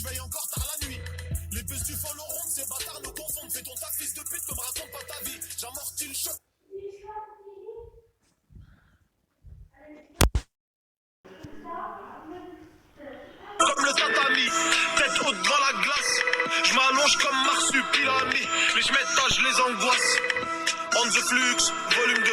veille encore tard la nuit. Les bus du follow ronde, ces bâtards nous confondent. Fais ton taf, fils de pute, ne me raconte pas ta vie. J'amortis le choc. Comme le tatami, tête haute devant la glace. Je m'allonge comme marsupilami. Les j'm'étage, les angoisses. On the flux, volume 2.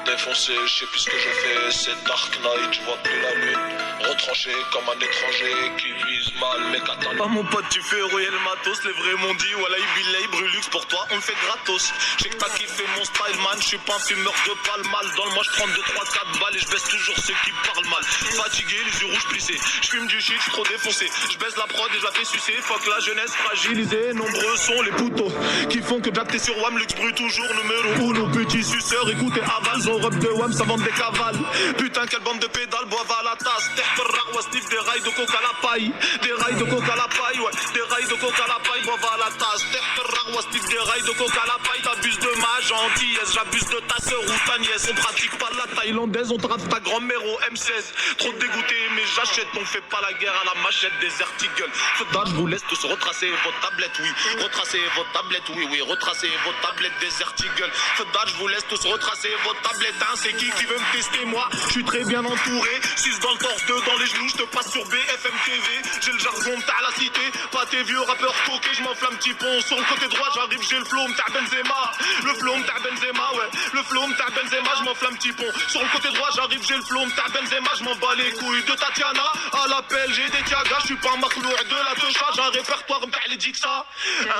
Défoncé, je sais plus ce que je fais, c'est Dark Knight, je vois plus la lune. Retranché comme un étranger qui vise mal mes katanas. Ah mon pote, tu fais rouiller le matos, les vrais m'ont dit Wallah Bilay, Brulux, pour toi on le fait gratos. J'sais que t'as kiffé mon style man, j'suis pas un fumeur de palmal. Dans le mois j'prends 2, 3, 4 balles et j'baisse toujours ceux qui parlent mal. Fatigué, les yeux rouges plissés, j'fume du shit, j'suis trop défoncé. J'baisse la prod et je la fais sucer, fuck la jeunesse fragilisée. Nombreux sont les poteaux qui font que Jack t'es sur WAM, Lux Brut toujours numéro 1. Nos petits suceurs, écoutez aval, son robe de WAM, ça vend des cavales. Putain quelle bande de pédales, boivent à la tasse. Sniff des rails de coca à la paille. Des rails de coca à la paille, ouais. Des rails de coca à la paille, boivent à la tasse. Sniff des rails de coca à la paille. T'abuses de ma gentillesse, j'abuse de ta sœur ou ta nièce. On pratique pas la thaïlandaise, on trappe ta grand-mère au M16. Trop dégoûté, mais j'achète, on fait pas la guerre à la machette des articles. Faudra, je vous laisse tous retracer vos tablettes, oui. Retracer vos tablettes, oui, oui. Retracer vos tablettes des articles. Faudra, je vous laisse tous retracer vos tablettes, hein. C'est qui veut me tester, moi? Je suis très bien entouré. 6 dans le torse, 2 dans les genoux, je te passe sur BFM TV. J'ai le jargon t'as la cité, pas tes vieux rappeurs coqués, je m'enflamme petit pont. Sur le côté droit, j'arrive, j'ai le flow, t'as Benzema. Le flow, t'as Benzema, ouais. Le flow, t'as Benzema, je m'enflamme petit pont. Sur le côté droit, j'arrive, j'ai le flow, t'as Benzema, je m'en bats les couilles. De Tatiana à l'appel, j'ai des tiagas, je suis pas un makhlour de la techa, j'ai un répertoire, m't'a les dit que ça.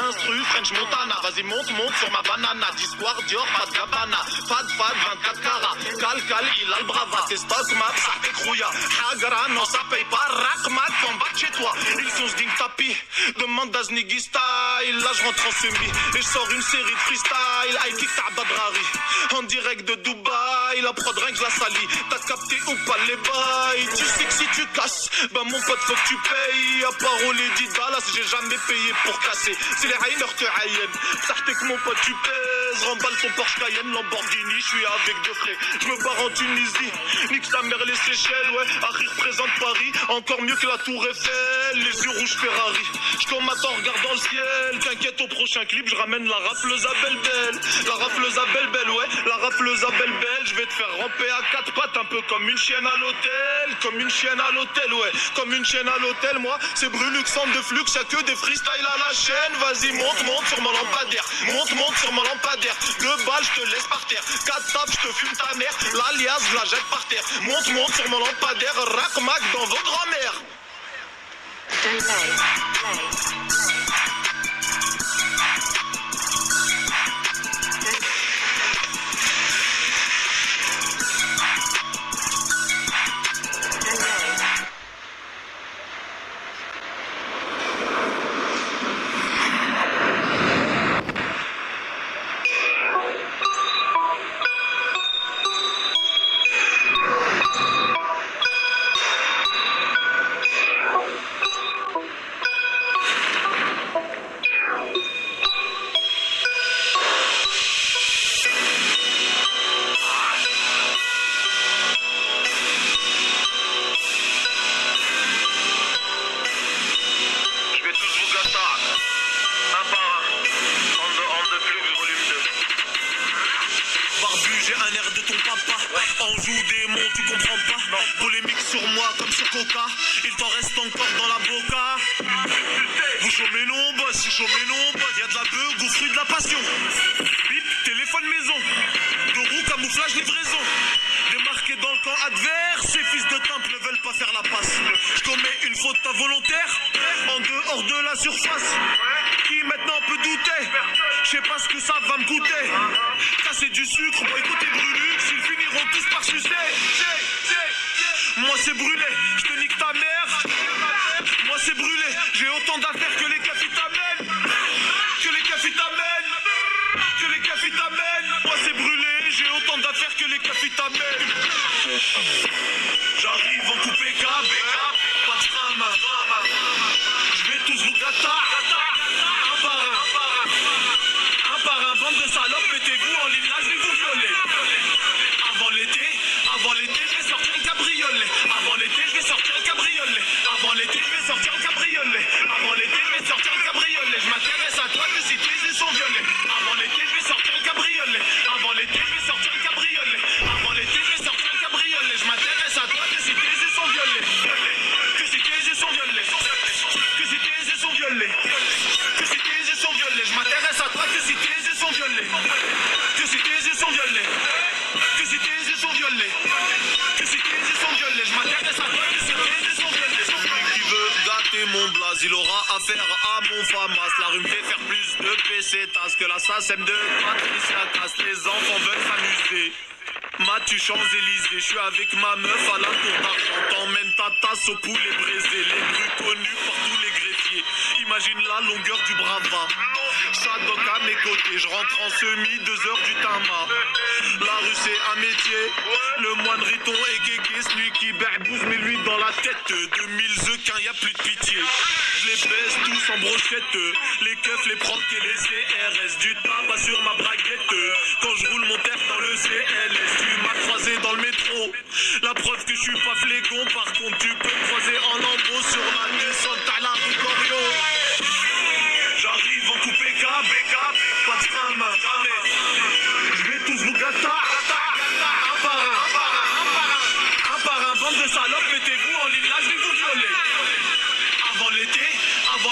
Instru, French Montana, vas-y monte sur ma banana. Discord, Dior, pas de Gabbana. Fad, 24 carats. Cal, il a le brava, tes stock, ma ça t'écrouilla. Hagra, non ça paye pas, Rakmat, en bas de chez toi. Ils sont ce ding tapis, demande à Zniggy Style. Là je rentre en semi et je sors une série de freestyle. I kick ta Badrari, en direct de Dubaï. La prod rien que la salie, t'as capté ou pas les bails. Tu sais que si tu casses, ben mon pote faut que tu payes. À part au Lady Dallas, j'ai jamais payé pour casser. C'est les Rainer te hayen, sachez que mon pote tu pèses. Remballe ton Porsche Cayenne, Lamborghini, je suis avec deux frais. Je me barre en Tunisie, nique ta mère les Seychelles, ouais. Harry représente Paris, encore mieux que la Tour Eiffel. Les yeux rouges Ferrari, je combatte en regardant le ciel. T'inquiète au prochain clip, je ramène la rafleuse à Belle-Belle. La rafleuse à Belle-Belle, ouais, la rafleuse à Belle-Belle. Je vais te faire ramper à 4 pattes, un peu comme une chienne à l'hôtel. Comme une chienne à l'hôtel, ouais, comme une chienne à l'hôtel. Moi, c'est Brulux, centre de flux, y'a que des freestyles à la chaîne. Vas-y, monte sur mon lampadaire. Monte sur mon lampadaire. 2 balles, je te laisse par terre. 4 tapes, je te fume ta mère. L'alias, je la jette par terre. Monte sur mon lampadaire. Rack-mac dans vos grand-mères. On joue des mots, tu comprends pas. Polémique sur moi comme sur Coca. Il t'en reste encore dans la boca. Vous chômez non, boss, y'a de la beuh au fruit de la passion. Bip, téléphone maison. 2 roues, camouflage, livraison. Démarqué dans le camp adverse, ces fils de temple ne veulent pas faire la passe. Je commets une faute involontaire en dehors de la surface. Qui maintenant peut douter? Je sais pas ce que ça va me coûter. Casser du sucre, boycotter Brulux, ils finiront tous par sucer. Moi c'est brûlé, je te nique ta mère. Moi c'est brûlé, j'ai autant d'affaires que les cafés t'amènent. Moi c'est brûlé, j'ai autant d'affaires que les cafés t'amènent. J'arrive en coupé cab, pas de drame. Je vais tous vous gâter. Un par un, bande de salopes, mettez-vous en ligne là, je vais vous violer. Avant l'été, je vais sortir un cabriolet. Avant l'été, je vais sortir le cabriolet. Avant l'été, je vais sortir le cabriolet. Je m'intéresse à toi, tes cités sont violets. Avant l'été, je vais sortir le cabriolet. Avant l'été, je vais sortir le cabriolet. Avant l'été, je vais sortir le cabriolet. Je m'intéresse à toi, tes cités sont violets. Que cités sont violets. Que cités sont violets. Que cités sont violets. Je m'intéresse à toi, que cités sont violets. Que cités sont violets. Que cités sont violets. Que cités sont violets. Je m'intéresse à toi, que cités sont violets. Celui qui veut gâter mon blaze, il aura affaire à mon famas. La rue me fait faire plus de PC tasses que la SACEM de Patricia Cass. Les enfants veulent s'amuser. Mathieu Champs-Élysées, je suis avec ma meuf à la tour d'argent. T'emmènes ta tasse au poulet braisé. Les bruits connus par tous les greffiers. Imagine la longueur du brava. Shadok à mes côtés, je rentre en semi, 2 heures du tama. La rue c'est un métier. Le moine Riton et Kéké, celui qui berbouse met lui dans la tête. 2000 œufs y a plus de pitié. Je les baisse tous en brochette. Les keufs, les procs et les CRS. Du tabac sur ma braguette. Quand je roule mon terre dans le CLS. Tu m'as croisé dans le métro. La preuve que je suis pas flégon. Par contre tu peux me croiser en lambeau sur la descente à la rue Corion. J'arrive en coupé cap, pas de frein main. Je vais tous vous gâter. Un par un, bande de salopes, mettez-vous en ligne là, je vais vous violer. Avant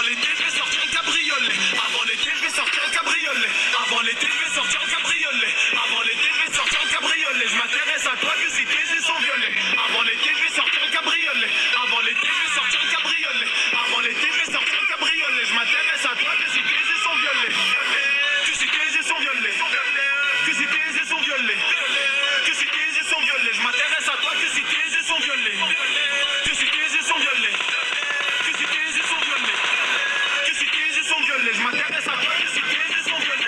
l'été, je vais sortir le cabriolet. Avant l'été, je vais sortir le cabriolet. Avant l'été, je vais sortir le cabriolet. Avant l'été, je vais sortir le cabriolet. Je m'intéresse à toi que si tes yeux sont violets. Avant l'été, je vais sortir le cabriolet. Avant l'été, je vais sortir le cabriolet. Avant l'été, je vais sortir le cabriolet. Je m'intéresse à toi que si tes yeux sont violets. Que si tes yeux sont violets. Que si tes yeux sont violets. Que si tes yeux sont violets. Je m'intéresse à toi que si tes yeux sont violets. Que si tes yeux sont violets. Que si tes yeux sont violets. Que si tes yeux sont violets. Je m'intéresse à toi que si tes yeux sont violets.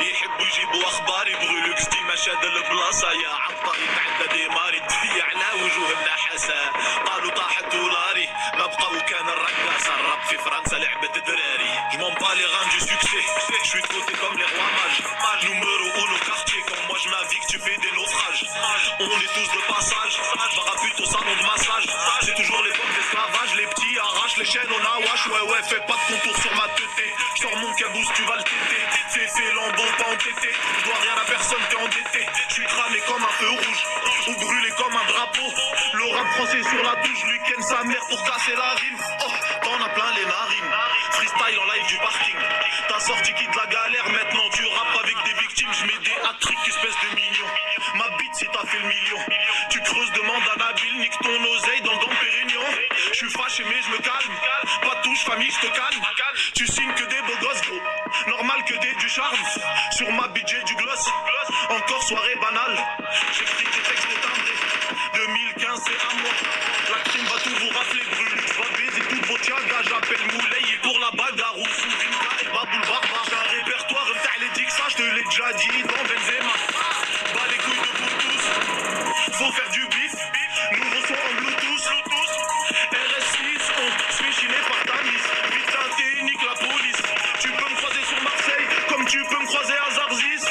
يحبوا يجيبوا اخبار برولوكس ديما شاد البلاصه يا عطار يتعدى ديماري تفيا على وجوهنا حسا قالوا طاح الدولاري ما بقاو كان الرقاصه الراب في فرنسا لعبه دراري je m'en bats les reins du succès je suis côté comme les rois mages numéro 1 au quartier comme moi je navigue tu fais des naufrages on est tous de passage barapute au salon de massage c'est toujours l'époque d'esclavage les petits arrachent les chaînes on a wash ouais fais pas de contour sur ma tête je sors mon cabousse tu vas le téter c'est lambeau pas entêté je dois rien à personne t'es endetté je suis cramé comme un feu rouge ou brûlé comme un drapeau le rap français sur la touche lui ken sa mère pour casser la rime oh t'en as plein les narines freestyle en live du parking t'as sorti qui de la galère maintenant tu rappes avec des victimes je mets des hat-tricks espèce de mignon ma bite si t'as fait le million tu creuses demande à Nabil nique ton oseille dans le Dom Pérignon je suis fâché mais je me calme pas de touche famille je te calme tu signes que des beaux gosses gros normal que des du charme sur ma budget du gloss encore soirée banale j'écris des textes de timbrés 2015 c'est à moi la crime va tout vous rafler brûle va baiser toutes vos tiagas j'appelle Moulay et pour la bagarre ou Soudinka et Baboul Barba j'ai un répertoire t'as les dix ça je te l'ai déjà dit dans Benzema bas les couilles de vous tous faut faire du bif nouveau son en bluetooth RS6 on se fait chiner par ta miss putain t'es unique la police tu peux me croiser sur Marseille comme tu peux me croiser à Zarzis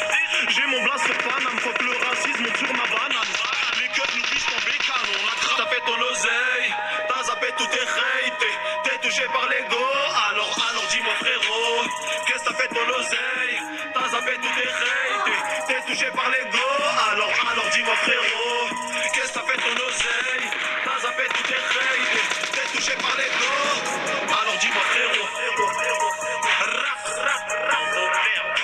j'ai mon blast sur Paname faut que le racisme monte sur ma banane les keufs nous pichent en bécane on a t'as fait ton oseille t'as zappé tous tes hates t'es touché par l'ego alors dis-moi frérot qu'est-ce t'as fait ton oseille t'as zappé tous tes hates t'es touché par l'ego alors dis-moi frérot qu'est-ce t'as fait ton oseille t'as zappé tous tes hates t'es touché par l'ego alors dis-moi frérot rap oh merde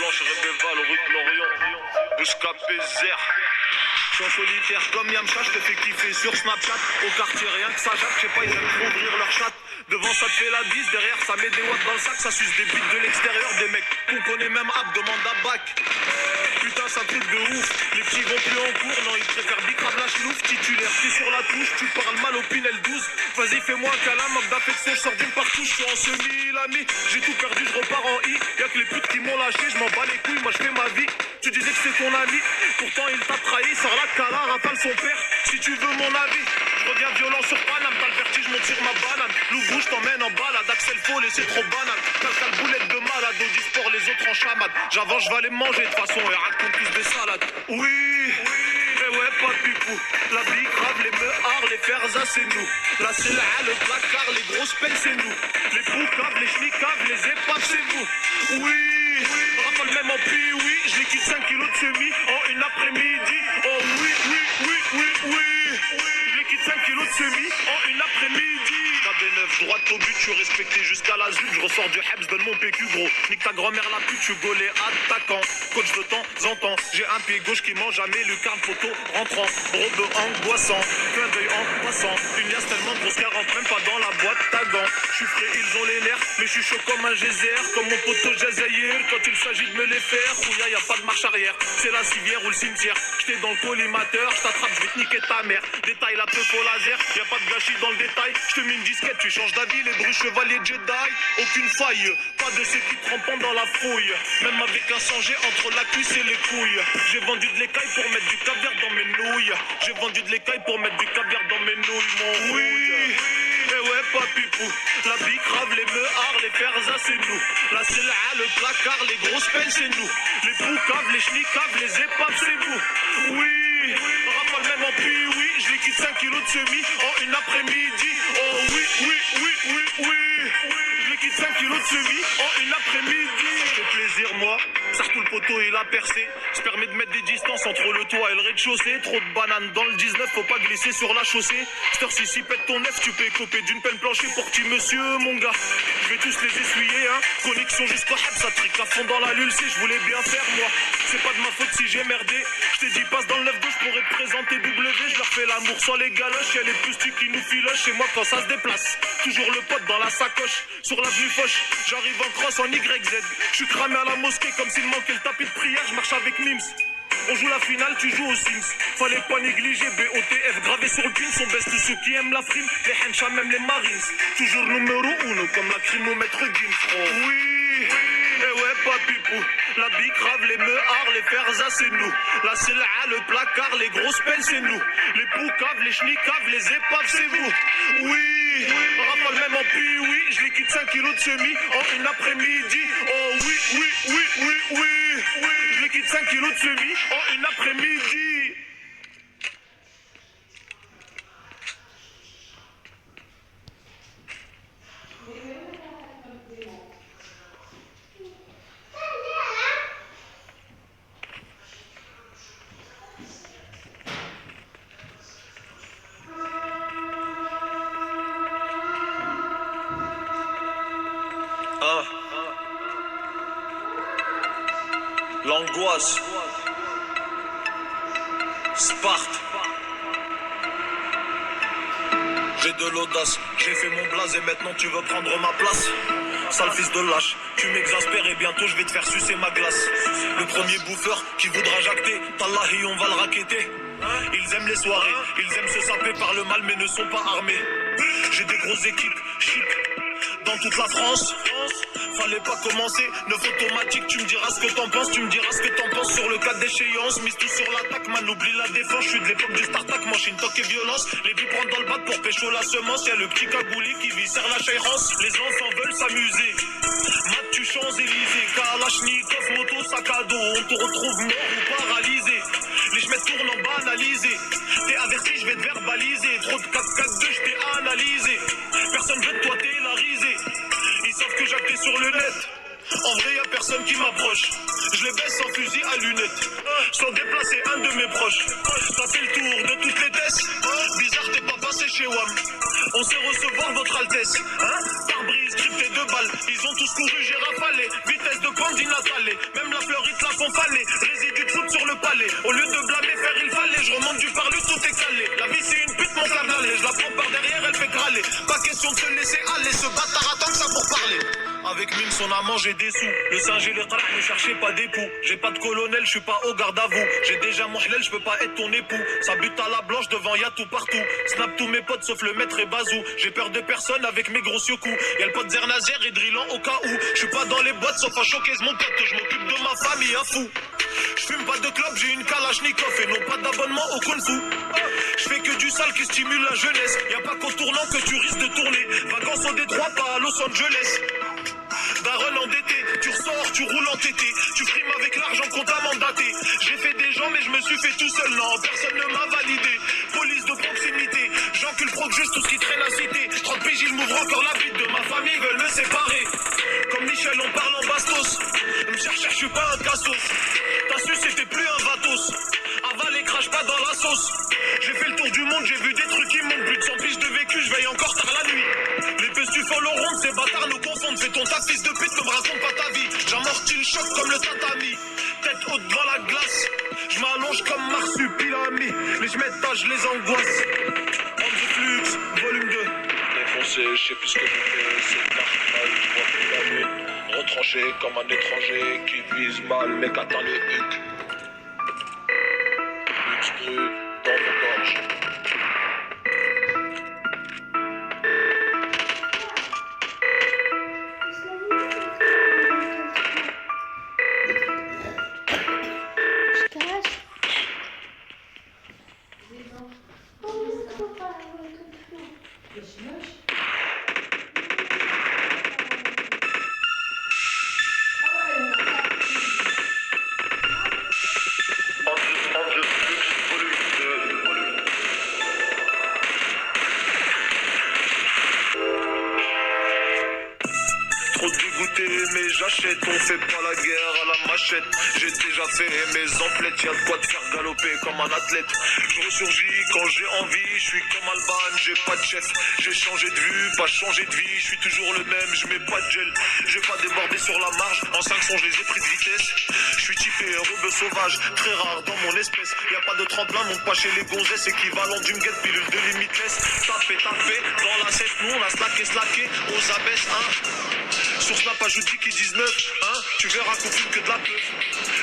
Blanche, Rébéval, rue de Lorient, Bouscapé, Zer. Je suis en solitaire comme Yamcha, je te fais kiffer sur Snapchat. Au quartier, rien que ça jappe, je sais pas, ils aiment trop ouvrir leur chatte. Devant ça te fait la bise, derrière ça met des watts dans le sac, ça suce des bites de l'extérieur, des mecs qu'on connaît même app, demande à bac. Putain c'est un truc de ouf, les petits vont plus en cours, non ils préfèrent bicrave la chenouf, titulaire, t'es sur la touche, tu parles mal au Pinel 12. Vas-y fais-moi un câlin, manque d'affection, je sors d'une partout, je suis en semi-lami. J'ai tout perdu, je repars en I, y'a que les putes qui m'ont lâché, je m'en bats les couilles, moi je fais ma vie. Tu disais que c'est ton ami, pourtant il t'a trahi, sors la cala, rafale son père, si tu veux mon avis. Je reviens violent sur Paname, t'as le vertige, je monte sur ma banane. Louvre, je t'emmène en balade, Axel Foll et c'est trop banal. Calcal boulette de malade, au sport les autres en chamade. J'avance, je vais aller manger de toute façon et raconte tous des salades. Oui, mais ouais, pas de pipou. La big grave, les meuhards, les ferzas, c'est nous. La CLA, le placard, les grosses pelles, c'est nous. Les poucaves, les schnickaves, les épaves, c'est vous. Oui, rafale même en puits, oui. Je liquide 5 kilos de semis en une après-midi. Oh oui, oui, oui, oui, oui. Je liquide 5 kilos de semis en une après-midi. KB9, droite au but, je suis respecté jusqu'à la zone. Je ressors du Hebs, donne mon PQ gros. Nique ta grand-mère la pute, je suis gaulé attaquant. Coach de temps en temps, j'ai un pied gauche qui mange jamais lucarne photo rentrant. Robe angoissant, clin d'œil angoissant. Une liasse tellement grosse qu'elle rentre même pas dans la boîte à gants. Je suis frais, ils ont les nerfs, mais je suis chaud comme un geyser. Comme mon poteau Jazaïr, quand il s'agit de me les faire. Rouilla, y a pas de marche arrière, c'est la civière ou le cimetière. J'étais dans le collimateur, je t'attrape, je vais te niquer ta mère. Détail la peau au laser, y a pas de gâchis dans le détail. Je te mets une disquette, tu changes d'avis, les bruits chevaliers Jedi. Aucune faille, pas de ceux qui trempent dans la fouille. Même avec un sanger entre la cuisse et les couilles. J'ai vendu de l'écaille pour mettre du caviar dans mes nouilles. J'ai vendu de l'écaille pour mettre du caviar dans mes nouilles, mon oui. Mais ouais, pas pipou. La bicrave, les meuhards, les ferzas, c'est nous. La CLA, le placard, les grosses pelles, c'est nous. Les poucaves, les schnickaves, les épaves, c'est vous. Oui, rafale même en puits, oui. Je liquide 5 kilos de semis en une après-midi. Oh oui, oui, oui, oui, oui. Je liquide 5 kilos de semis en une après-midi. Ça fait plaisir, moi. Surtout le poteau, il a percé. Ça permet de mettre des distances entre le toit et le rez-de-chaussée. Trop de bananes dans le 19, faut pas glisser sur la chaussée. Cette si pète ton œuf, tu peux écoper d'une peine planchée pour petit monsieur, mon gars. Je vais tous les essuyer, hein. Connexion jusqu'au Heb, ça trique à fond dans la lulcée. Je voulais bien faire, moi. C'est pas de ma faute si j'ai merdé. Je t'ai dit, passe dans le 9-2, je pourrais te présenter W. Je leur fais l'amour sans les galoches. Y'a les pustules qui nous filochent chez moi quand ça se déplace. Toujours le pote dans la sacoche, sur l'avenue Foch. J'arrive en cross en YZ. Je suis cramé à la mosquée comme s'il manquait le tapis de prière. Je marche avec Mims. On joue la finale, tu joues aux Sims. Fallait pas négliger BOTF gravé sur le pin. On baisse tous ceux qui aiment la frime. Les henchas, même les marines. Toujours numéro 1 comme la crime au maître Gims. Oui, et ouais, pas pipou. La bicrave, les meuhards, les ferzas, c'est nous. La CLA, le placard, les grosses pelles, c'est nous. Les poucaves, les schnickaves, les épaves, c'est vous. Oui, rafale même en puits, oui. Je liquide 5 kilos de semis en une après-midi. Oh oui, oui, oui, oui, oui. Je liquide 5 kilos de semis en une après-midi. L'angoisse. Sparte. J'ai de l'audace, j'ai fait mon blaze et maintenant tu veux prendre ma place. Sale fils de lâche, tu m'exaspères et bientôt je vais te faire sucer ma glace. Le premier bouffeur qui voudra jacter, Tallahi on va le raqueter. Ils aiment les soirées, ils aiment se saper par le mal mais ne sont pas armés. J'ai des grosses équipes, chic, dans toute la France. Fallait pas commencer, 9 automatique, tu me diras ce que t'en penses, tu me diras ce que t'en penses sur le cas d'échéance, mise tout sur l'attaque, man, oublie la défense, je suis de l'époque du start-up, machine toc et violence, les billes prennent dans le bac pour pécho la semence, y'a le petit cagouli qui viscère la chérance, les enfants veulent s'amuser, Mat tu Champs-Élysées, Kalachnikov, moto, sac à dos, on te retrouve mort ou paralysé, les chemins tournent en banalisé, t'es averti, je vais te verbaliser, trop de 4-4-2, je t'ai analysé, personne veut de toi, t'es la risée. Ils savent que j'actais sur le net. En vrai, y'a personne qui m'approche. Je les baisse sans fusil à lunettes. Sans déplacer un de mes proches. T'as fait le tour de toutes les tests. bizarre, t'es pas passé chez WAM. On sait recevoir votre Altesse, hein? Pare-brise, crypté de balles. Ils ont tous couru, j'ai rafalé. Vitesse de pointe inatalée. Même la fleurite la font faner. Résidu de foot sur le palais. Au lieu de blâmer, faire il fallait. Je remonte du parlu, tout est calé. La vie c'est une pute, mon câble. Je la prends par derrière, elle fait crâler. Pas question de se laisser aller. Ce bâtard attend que ça pour parler. Avec mine, on a mangé des sous. Le singe et les crânes, ne cherchez pas d'époux. J'ai pas de colonel, je suis pas au garde à vous. J'ai déjà mon hlel, je peux pas être ton époux. Ça bute à la blanche, devant y'a tout partout. Snap tous mes potes sauf le maître et Bazou. J'ai peur de personne avec mes gros siocous. Y'a le pote Zernazer et Drillan au cas où. Je suis pas dans les boîtes sauf à choquer mon pote. Je m'occupe de ma famille à fou. Je fume pas de club, j'ai une Kalachnikov et non pas d'abonnement au Kung Fu. Je fais que du sale qui stimule la jeunesse. Y'a pas qu'au tournant que tu risques de tourner. Vacances au Détroit, pas à Los Angeles. Daron endetté, tu ressors, tu roules en tété. Tu frimes avec l'argent qu'on t'a mandaté. J'ai fait des gens mais je me suis fait tout seul, non, personne ne m'a validé. Police de proximité, j'encule proc juste tout ce qui traîne à cité. 30 piges, ils m'ouvrent encore la bite de ma famille, veulent me séparer. Comme Michel, on parle en bastos. Me cherche, je suis pas un cassos. T'as su, c'était plus un vatos. Avale et crache pas dans la sauce. J'ai fait le tour du monde, j'ai vu des trucs qui montent. Plus de 100 piges de vécu, je veille encore tard la nuit. Les pestes du follow ronde, ces bâtards nous confondent. Fais ton taf, fils de pute, ne me raconte pas ta vie. J'amortis le choc comme le tatami. Tête haute devant la glace. Je m'allonge comme marsupilami. Les j'm'étage, je les angoisse. On the flux, volume 2. Défoncé, je sais plus ce que je fais, c'est Dark Knight, je vois plus la lune. Retranché comme un étranger qui vise mal, mais qu'attend le huc. Luxe brut dans vos gorges. Trop dégoûté mais j'achète. On fait pas la guerre à la machette. J'ai déjà fait mes emplettes. Y'a de quoi te faire galoper comme un athlète. Je ressurgis quand j'ai envie. Je suis comme Alban, j'ai pas de chef. J'ai changé de vue, pas changé de vie. Je suis toujours le même, je mets pas de gel. J'ai pas débordé sur la marge. En 500 je les ai pris de vitesse. Je suis typé rebeu sauvage, très rare dans mon espèce. Y'a pas de tremplin, monte pas chez les gonzesses. Équivalent d'une guette, pilule de limitless. Tapé, dans la cesse, nous on a slacké, aux abaisse, hein. Sur Snap ajoute 10 qui 19, hein. Tu verras qu'on fume que de la peuf.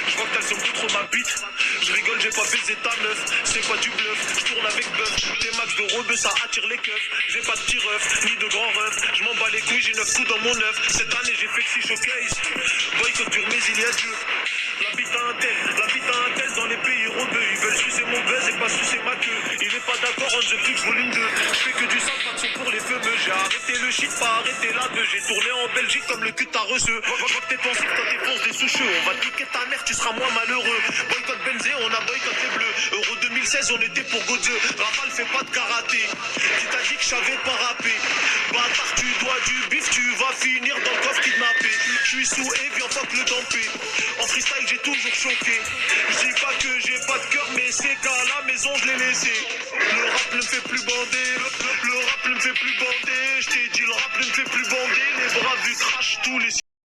Je vois que t'as le somme trop ma bite. Je rigole, j'ai pas baisé ta meuf. C'est quoi du bluff? Je tourne avec bœuf. Tes max de rebeu, ça attire les keufs. J'ai pas de petit ref, ni de grand ref. Je m'en bats les couilles, j'ai 9 coups dans mon œuf. Cette année j'ai fait que 6 showcase. Boycott dur, mais il y a Dieu. La bite à un tel dans les pays rebeux. Ils veulent sucer mon buzz et pas sucer ma queue. Il est pas d'accord, on the flux, volume 2. Je fais que du sale, pas de son pour les fumeux. J'ai arrêté le shit, pas arrêté la deux. J'ai tourné en Belgique comme le cul de ta reçue. Vois que t'es pensif, toi t'es fonce des soucheux. On va niquer ta mère, tu seras moins malheureux. Boycott Benzé, on a boycotté bleu. Euro 2016, on était pour Godieu. Rafale fait pas de karaté. Qui t'a dit que je savais pas rapper? Bâtard, tu dois du bif, tu vas finir dans le coffre kidnappé. Je suis sous et viens fuck le dampé. En freestyle, j'ai toujours choqué. Je dis pas que j'ai pas de cœur, mais c'est qu'à la maison, je l'ai laissé. Le rap ne me fait plus bander. Le rap ne me fait plus bander. Je t'ai dit, le rap ne me fait plus bander. Les bras vus crash tous les